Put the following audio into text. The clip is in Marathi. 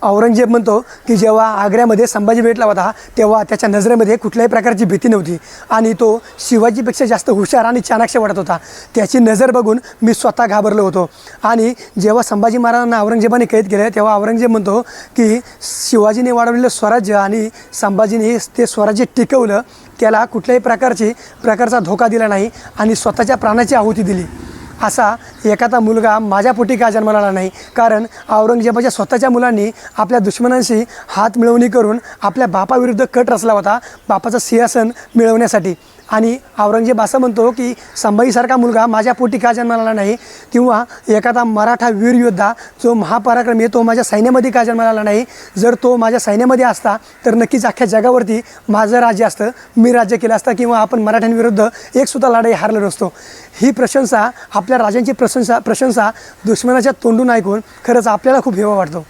औरंगजेब म्हणतो की जेव्हा आग्र्यामध्ये संभाजी भेटला होता तेव्हा त्याच्या नजरेमध्ये कुठल्याही प्रकारची भीती नव्हती आणि तो शिवाजीपेक्षा जास्त हुशार आणि चाणाक्ष वाटत होता। त्याची नजर बघून मी स्वतः घाबरलो होतो। आणि जेव्हा संभाजी महाराजांना औरंगजेबाने कैद केले तेव्हा औरंगजेब म्हणतो की शिवाजीने वाढवलेलं स्वराज्य आणि संभाजीने ते स्वराज्य टिकवलं, त्याला कुठल्याही प्रकारचा धोका दिला नाही आणि स्वतःच्या प्राणाची आहुती दिली। असा एखादा मुलगा माझ्या पोटी का जन्माला आला नाही? कारण औरंगजेबाच्या स्वतःच्या मुलांनी आपल्या दुश्मनांशी हात मिळवणी करून आपल्या बापाविरुद्ध कट रचला होता बापाचं सिंहासन मिळवण्यासाठी। आणि औरंगजेब असं म्हणतो की संभाजीसारखा मुलगा माझ्या पोटी का जन्माला आला नाही, किंवा एखादा मराठा वीर योद्धा जो महापराक्रमी तो माझ्या सैन्यामध्ये का जन्माला आला नाही? जर तो माझ्या सैन्यामध्ये असता तर नक्कीच अख्ख्या जगावरती माझं राज्य असतं, मी राज्य केलं असतं, किंवा आपण मराठ्यांविरुद्ध एकसुद्धा लढाई हारलो नसतो। ही प्रशंसा, आपल्या राजांची प्रशंसा दुश्मनाच्या तोंडून ऐकून खरंच आपल्याला खूप हेवा वाटतो।